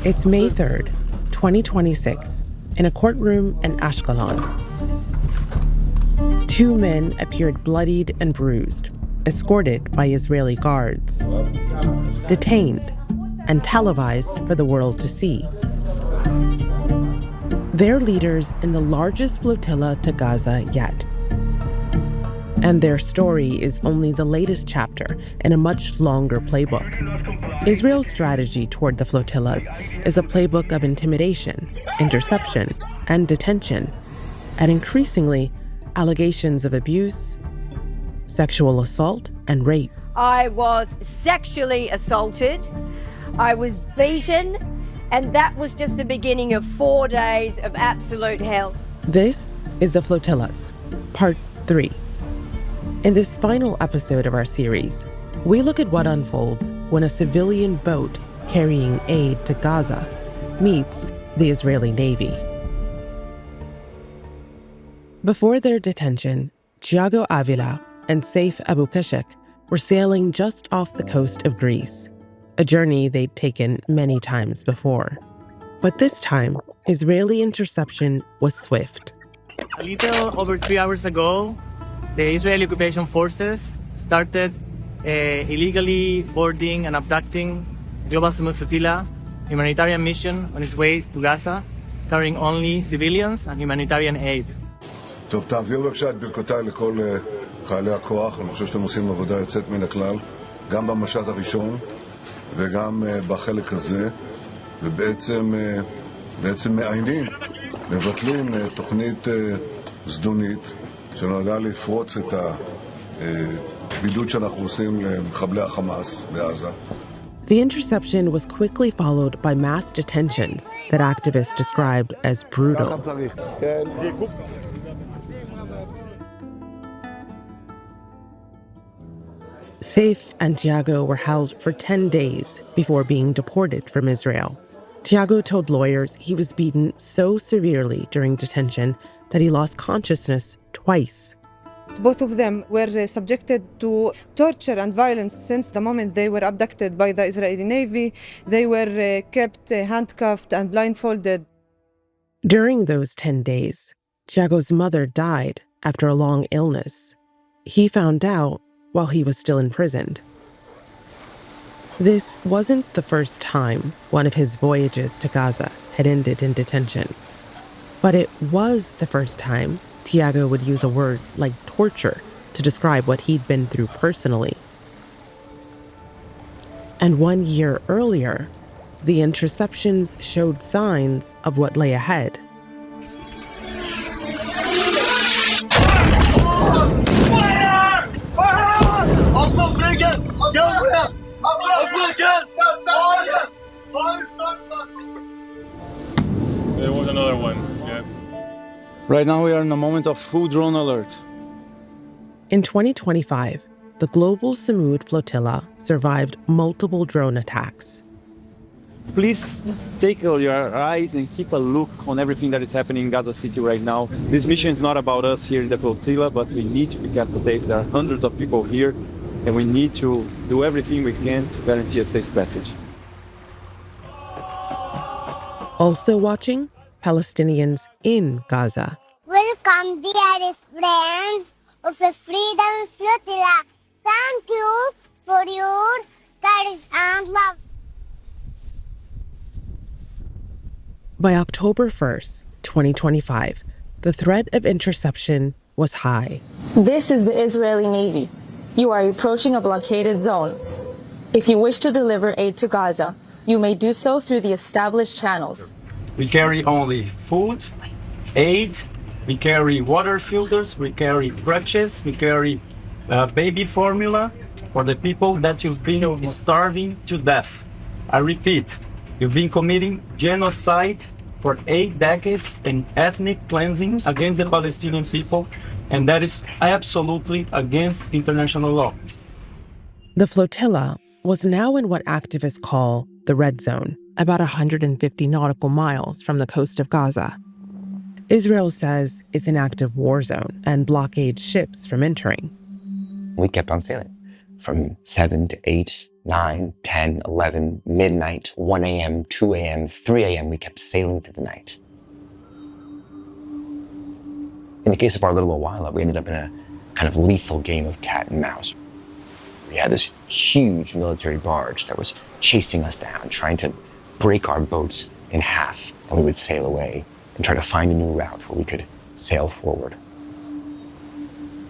It's May 3rd, 2026, in a courtroom in Ashkelon. Two men appeared bloodied and bruised, escorted by Israeli guards, detained and televised for the world to see. They're leaders in the largest flotilla to Gaza yet. And their story is only the latest chapter in a much longer playbook. Israel's strategy toward the flotillas is a playbook of intimidation, interception, and detention, and increasingly, allegations of abuse, sexual assault, and rape. I was sexually assaulted, I was beaten, and that was just the beginning of 4 days of absolute hell. This is The Flotillas, Part 3. In this final episode of our series, we look at what unfolds when a civilian boat carrying aid to Gaza meets the Israeli Navy. Before their detention, Thiago Avila and Saif Abu Kashek were sailing just off the coast of Greece, a journey they'd taken many times before. But this time, Israeli interception was swift. A little over 3 hours ago, the Israeli occupation forces started illegally boarding and abducting Global Smooth Flotilla, humanitarian mission on its way to Gaza, carrying only civilians and humanitarian aid. טוב, תעבירו בבקשה את ברכותיי לכל חיילי הכוח. אני חושב שאתם עושים עבודה יוצאת מן הכלל, גם במשט הראשון וגם בחלק הזה, ובעצם מעיינים, מבטלים תוכנית זדונית שנועדה לפרוץ את הבידוד שאנחנו עושים למחבלי החמאס בעזה. The interception was quickly followed by mass detentions that activists described as brutal. Saif and Thiago were held for 10 days before being deported from Israel. Thiago told lawyers he was beaten so severely during detention that he lost consciousness twice. Both of them were subjected to torture and violence since the moment they were abducted by the Israeli Navy. They were kept handcuffed and blindfolded. During those 10 days, Thiago's mother died after a long illness. He found out while he was still imprisoned. This wasn't the first time one of his voyages to Gaza had ended in detention, but it was the first time Thiago would use a word like torture to describe what he'd been through personally. And 1 year earlier, the interceptions showed signs of what lay ahead. There was another one, yeah. Right now we are in a moment of full drone alert. In 2025, the global Samud flotilla survived multiple drone attacks. Please take your eyes and keep a look on everything that is happening in Gaza City right now. This mission is not about us here in the flotilla, but we need to be kept safe. There are hundreds of people here, and we need to do everything we can to guarantee a safe passage. Also watching, Palestinians in Gaza. Welcome, dearest friends of the Freedom Flotilla. Thank you for your courage and love. By October 1st, 2025, the threat of interception was high. This is the Israeli Navy. You are approaching a blockaded zone. If you wish to deliver aid to Gaza, you may do so through the established channels. We carry only food, aid, we carry water filters, we carry crutches, we carry baby formula for the people that you've been starving to death. I repeat, you've been committing genocide for 8 decades and ethnic cleansing against the Palestinian people, and that is absolutely against international law. The flotilla was now in what activists call the red zone, about 150 nautical miles from the coast of Gaza. Israel says it's an active war zone and blockades ships from entering. We kept on sailing from 7 to 8, 9, 10, 11, midnight, 1 a.m., 2 a.m., 3 a.m., we kept sailing through the night. In the case of our little Awala, we ended up in a kind of lethal game of cat and mouse. We had this huge military barge that was chasing us down, trying to break our boats in half, and we would sail away and try to find a new route where we could sail forward.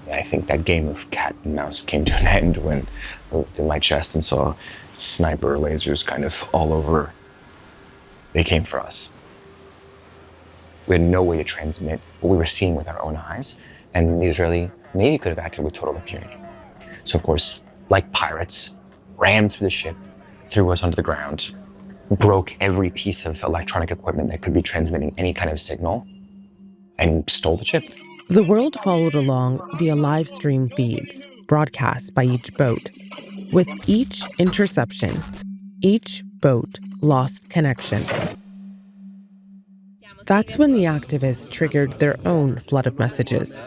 And I think that game of cat and mouse came to an end when I looked in my chest and saw sniper lasers kind of all over. They came for us. We had no way to transmit what we were seeing with our own eyes, and the Israeli Navy could have acted with total impunity. So of course, like pirates, rammed through the ship, threw us onto the ground, broke every piece of electronic equipment that could be transmitting any kind of signal, and stole the ship. The world followed along via live stream feeds, broadcast by each boat. With each interception, each boat lost connection. That's when the activists triggered their own flood of messages.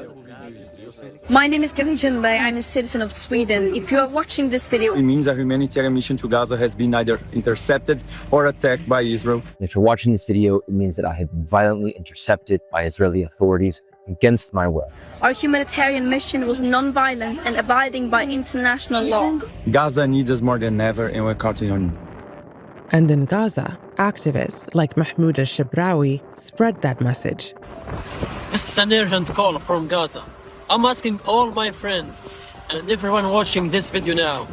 My name is detention. I'm a citizen of Sweden. If you are watching this video, it means a humanitarian mission to Gaza has been either intercepted or attacked by Israel. If you're watching this video, it means that I have been violently intercepted by Israeli authorities against my will. Our humanitarian mission was non-violent and abiding by international law. Gaza needs us more than ever, and we're counting on you. And in Gaza, activists like Mahmoud al-Shabrawi spread that message. This is an urgent call from Gaza. I'm asking all my friends and everyone watching this video now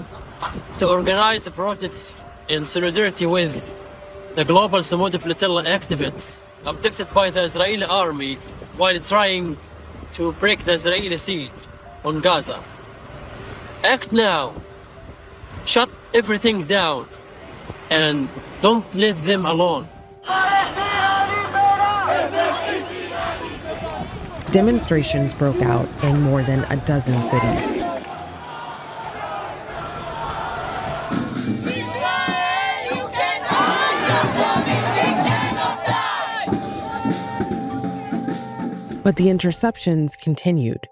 to organize a protest in solidarity with the global Flotilla activists abducted by the Israeli army while trying to break the Israeli siege on Gaza. Act now. Shut everything down and don't let them alone. Demonstrations broke out in more than a dozen cities. But the interceptions continued.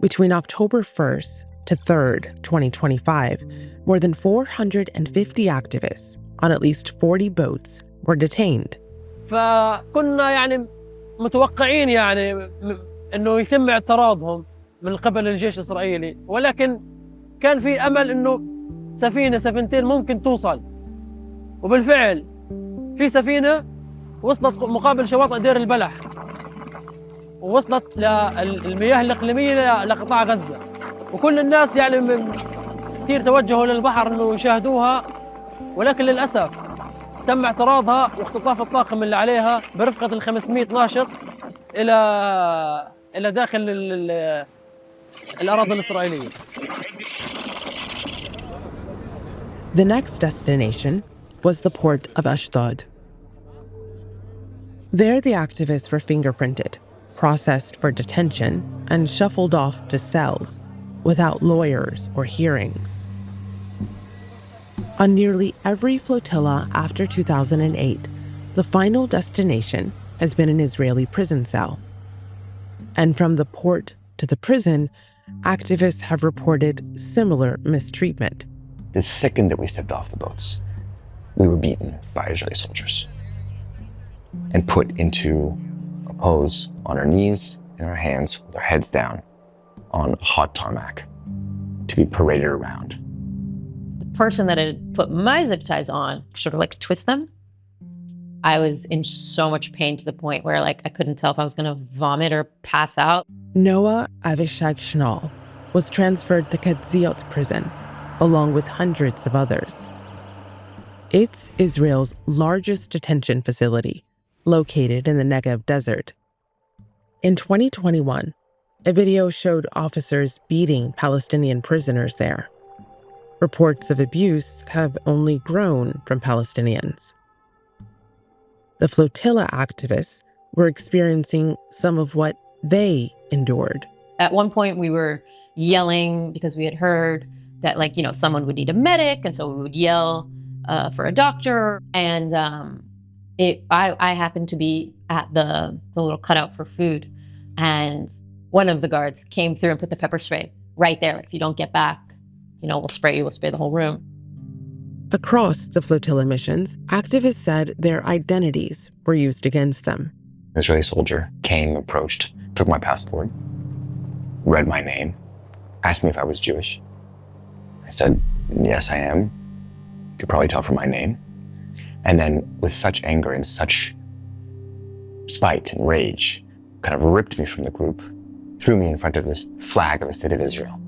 Between October 1st to 3rd, 2025, more than 450 activists on at least 40 boats were detained. فكنا متوقعين انه يتم اعتراضهم من قبل الجيش الاسرائيلي، ولكن كان في امل انه سفينتين ممكن توصل. وبالفعل في سفينه وصلت مقابل شواطئ دير البلح ووصلت للمياه الاقليميه لقطاع غزه، وكل الناس كثير توجهوا للبحر انه يشاهدوها، ولكن للاسف تم اعتراضها واختطاف الطاقم اللي عليها برفقه ال 500 ناشط الى داخل الاراضي الاسرائيليه. The next destination was the port of Ashdod. There, the activists were fingerprinted, processed for detention, and shuffled off to cells without lawyers or hearings. On nearly every flotilla after 2008, the final destination has been an Israeli prison cell. And from the port to the prison, activists have reported similar mistreatment. The second that we stepped off the boats, we were beaten by Israeli soldiers and put into a pose on our knees and our hands with our heads down on hot tarmac to be paraded around. The person that had put my zip ties on sort of like twist them. I was in so much pain to the point where I couldn't tell if I was going to vomit or pass out. Noah Avishag Schnall was transferred to Ketziot prison, along with hundreds of others. It's Israel's largest detention facility, located in the Negev desert. In 2021, a video showed officers beating Palestinian prisoners there. Reports of abuse have only grown from Palestinians. The Flotilla activists were experiencing some of what they endured. At one point, we were yelling because we had heard that, someone would need a medic, and so we would yell for a doctor. And I happened to be at the little cutout for food, and one of the guards came through and put the pepper spray right there. If you don't get back, we'll spray you, we'll spray the whole room. Across the flotilla missions, activists said their identities were used against them. An Israeli soldier came, approached, took my passport, read my name, asked me if I was Jewish. I said, yes, I am. You could probably tell from my name. And then with such anger and such spite and rage, kind of ripped me from the group, threw me in front of this flag of the state of Israel,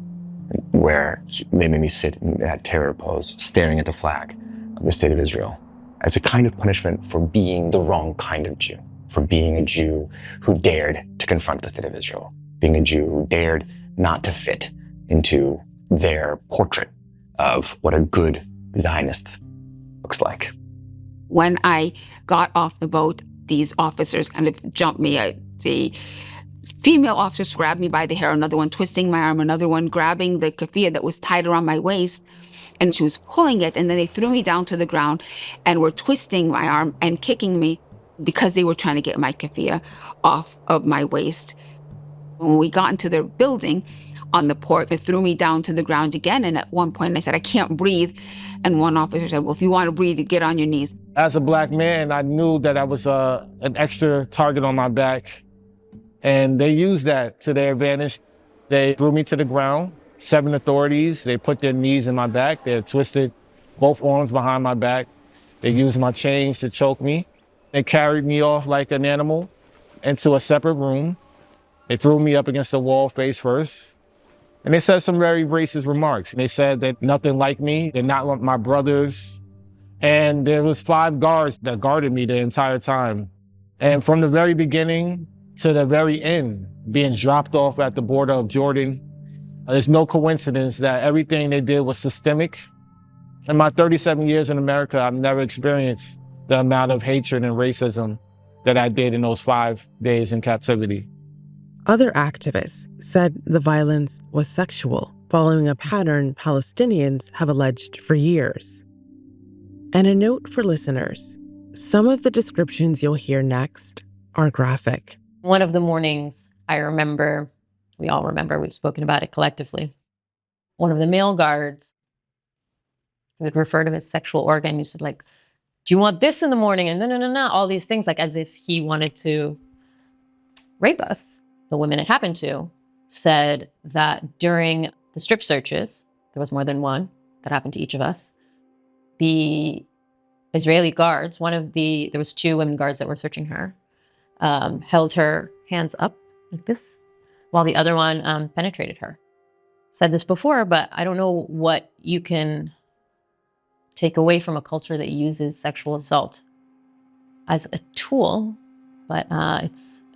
where they made me sit in that terror pose, staring at the flag of the state of Israel, as a kind of punishment for being the wrong kind of Jew, for being a Jew who dared to confront the state of Israel, being a Jew who dared not to fit into their portrait of what a good Zionist looks like. When I got off the boat, these officers kind of jumped me. The female officers grabbed me by the hair, another one twisting my arm, another one grabbing the keffiyeh that was tied around my waist, and she was pulling it, and then they threw me down to the ground and were twisting my arm and kicking me because they were trying to get my keffiyeh off of my waist. When we got into their building on the port, they threw me down to the ground again, and at one point I said, I can't breathe. And one officer said, well, if you want to breathe, you get on your knees. As a black man, I knew that I was an extra target on my back. And they used that to their advantage. They threw me to the ground. 7 authorities, they put their knees in my back. They twisted both arms behind my back. They used my chains to choke me. They carried me off like an animal into a separate room. They threw me up against the wall face first. And they said some very racist remarks. They said that nothing like me, they're not like my brothers. And there was 5 guards that guarded me the entire time. And from the very beginning to the very end, being dropped off at the border of Jordan, there's no coincidence that everything they did was systemic. In my 37 years in America, I've never experienced the amount of hatred and racism that I did in those 5 days in captivity. Other activists said the violence was sexual, following a pattern Palestinians have alleged for years. And a note for listeners, some of the descriptions you'll hear next are graphic. One of the mornings, I remember, we all remember, we've spoken about it collectively. One of the male guards would refer to his sexual organ. He said, like, do you want this in the morning? And no, all these things, like as if he wanted to rape us. The women it happened to said that during the strip searches, there was more than one that happened to each of us. The Israeli guards, there was 2 women guards that were searching her, held her hands up like this, while the other one penetrated her. Said this before, but I don't know what you can take away from a culture that uses sexual assault as a tool, but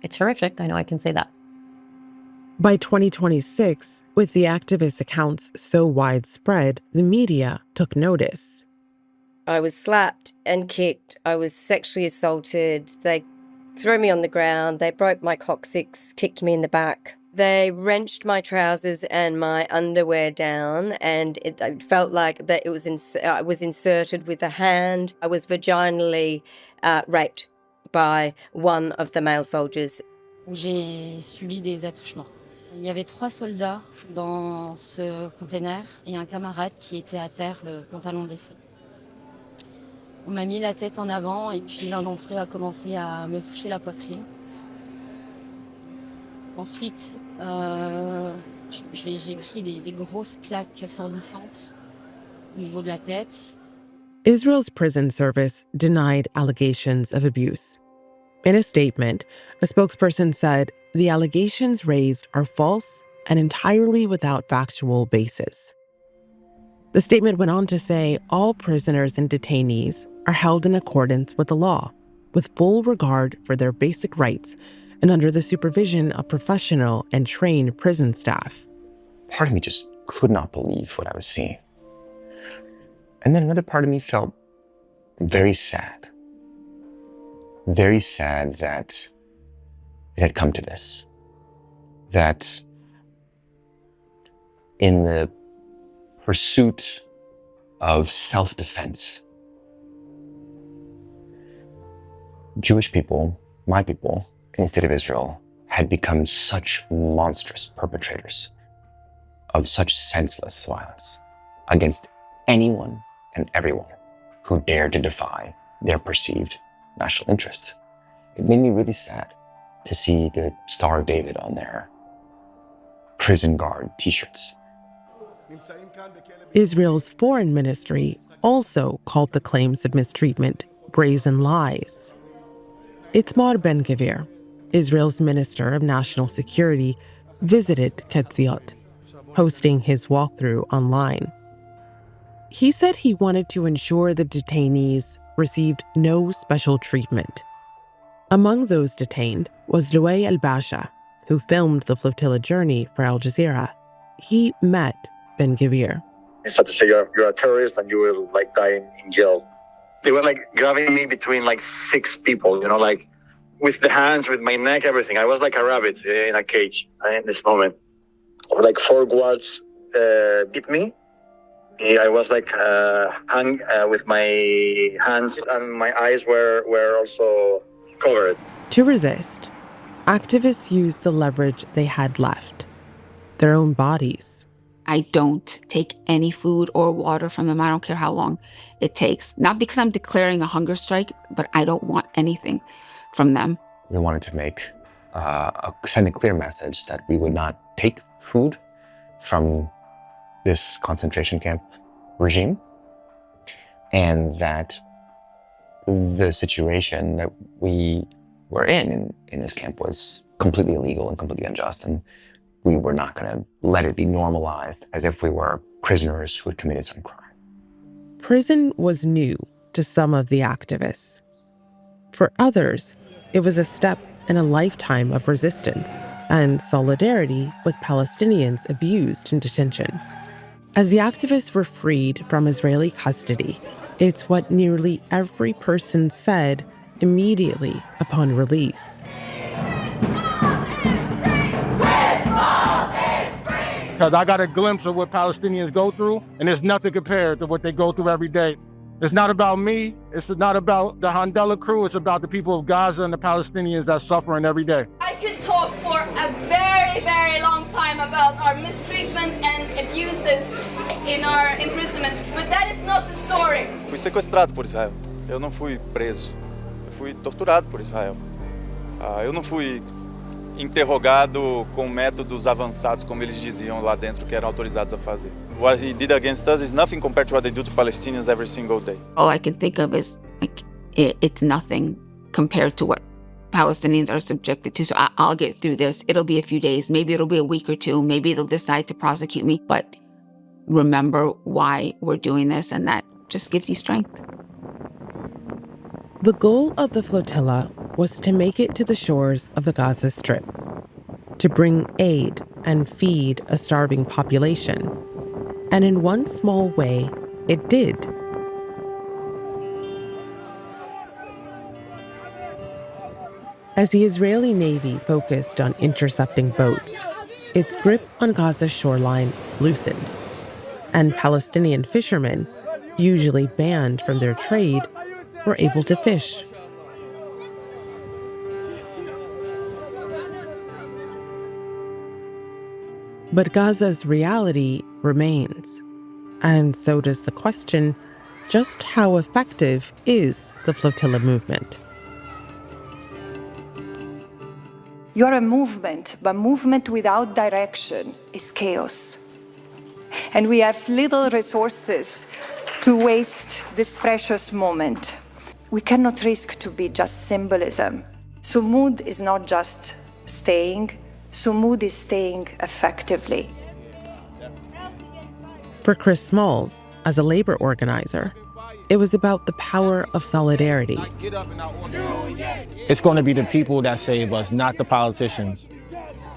it's horrific. I know I can say that. By 2026, with the activist accounts so widespread, the media took notice. I was slapped and kicked. I was sexually assaulted. They threw me on the ground. They broke my coccyx, kicked me in the back. They wrenched my trousers and my underwear down, and it felt like that I was inserted with a hand. I was vaginally raped by one of the male soldiers. J'ai subi des attouchements. Il y avait 3 soldats dans ce container et un camarade qui était à terre, le pantalon baissé. On m'a mis la tête en avant et puis l'un d'entre eux a commencé à me toucher la poitrine. Ensuite, j'ai pris des grosses claques assourdissantes au niveau de la tête. Israel's prison service denied allegations of abuse. In a statement, a spokesperson said the allegations raised are false and entirely without factual basis. The statement went on to say all prisoners and detainees are held in accordance with the law, with full regard for their basic rights and under the supervision of professional and trained prison staff. Part of me just could not believe what I was seeing. And then another part of me felt very sad. Very sad that it had come to this. That in the pursuit of self-defense, Jewish people, my people, in the state of Israel, had become such monstrous perpetrators of such senseless violence against anyone and everyone who dared to defy their perceived national interests. It made me really sad to see the Star of David on their prison guard t-shirts. Israel's foreign ministry also called the claims of mistreatment brazen lies. Itamar Ben-Gvir, Israel's Minister of National Security, visited Ketziot, posting his walkthrough online. He said he wanted to ensure the detainees received no special treatment. Among those detained was Louay El-Basha, who filmed the flotilla journey for Al Jazeera. He met Ben-Gvir. They started to say, you're a terrorist and you will like die in jail. They were like grabbing me between like 6 people, you know, like with the hands, with my neck, everything. I was like a rabbit in a cage in this moment. Like 4 guards beat me. I was like hung with my hands, and my eyes were also covered. To resist, activists used the leverage they had left, their own bodies. I don't take any food or water from them. I don't care how long it takes. Not because I'm declaring a hunger strike, but I don't want anything from them. We wanted to send a clear message that we would not take food from this concentration camp regime, and that the situation that we were in this camp was completely illegal and completely unjust, and we were not going to let it be normalized as if we were prisoners who had committed some crime. Prison was new to some of the activists. For others, it was a step in a lifetime of resistance and solidarity with Palestinians abused in detention. As the activists were freed from Israeli custody, it's what nearly every person said immediately upon release. Because I got a glimpse of what Palestinians go through, and there's nothing compared to what they go through every day. It's not about me. It's not about the Handela crew. It's about the people of Gaza and the Palestinians that are suffering every day. I could talk for a very, very long time about our mistreatment and abuses in our imprisonment, but that is not the story. Fui sequestrado por Israel. Eu não fui preso. Eu fui torturado por Israel. Eu não fui interrogado com métodos avançados, como eles diziam lá dentro, que eram autorizados a fazer. What he did against us is nothing compared to what they do to Palestinians every single day. All I can think of is like it's nothing compared to what Palestinians are subjected to. So I'll get through this. It'll be a few days. Maybe it'll be a week or 2. Maybe they'll decide to prosecute me. But remember why we're doing this, and that just gives you strength. The goal of the flotilla was to make it to the shores of the Gaza Strip, to bring aid and feed a starving population. And in one small way, it did. As the Israeli Navy focused on intercepting boats, its grip on Gaza's shoreline loosened, and Palestinian fishermen, usually banned from their trade, were able to fish. But Gaza's reality remains, and so does the question, just how effective is the flotilla movement? You're a movement, but movement without direction is chaos. And we have little resources to waste this precious moment. We cannot risk to be just symbolism. So mood is not just staying, so mood is staying effectively. For Chris Smalls, as a labor organizer, it was about the power of solidarity. It's going to be the people that save us, not the politicians.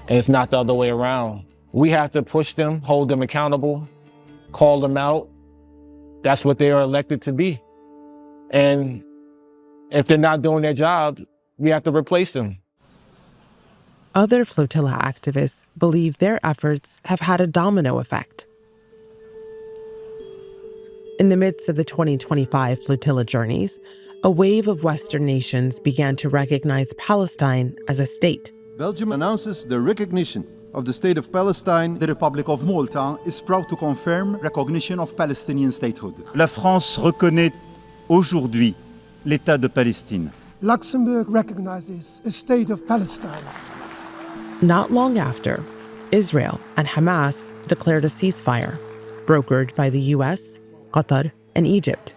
And it's not the other way around. We have to push them, hold them accountable, call them out. That's what they are elected to be. And if they're not doing their job, we have to replace them. Other flotilla activists believe their efforts have had a domino effect. In the midst of the 2025 flotilla journeys, a wave of Western nations began to recognize Palestine as a state. Belgium announces the recognition of the State of Palestine, the Republic of Malta is proud to confirm recognition of Palestinian statehood. La France reconnaît aujourd'hui l'État de Palestine. Luxembourg recognizes a state of Palestine. Not long after, Israel and Hamas declared a ceasefire, brokered by the US, Qatar, and Egypt.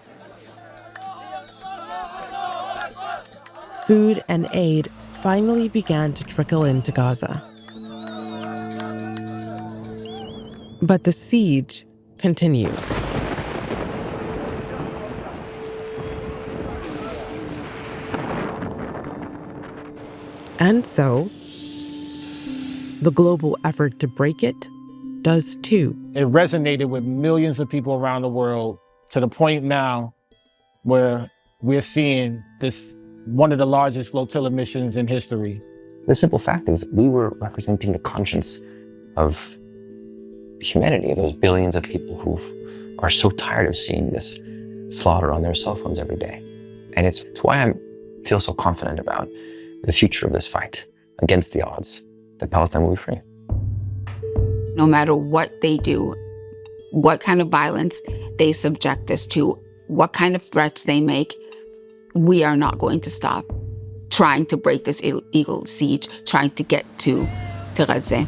Food and aid finally began to trickle into Gaza. But the siege continues. And so, the global effort to break it does too. It resonated with millions of people around the world to the point now where we're seeing this, one of the largest flotilla missions in history. The simple fact is we were representing the conscience of humanity, of those billions of people who are so tired of seeing this slaughter on their cell phones every day. And it's why I feel so confident about the future of this fight against the odds that Palestine will be free. No matter what they do, what kind of violence they subject us to, what kind of threats they make, we are not going to stop trying to break this illegal siege, trying to get to Gaza.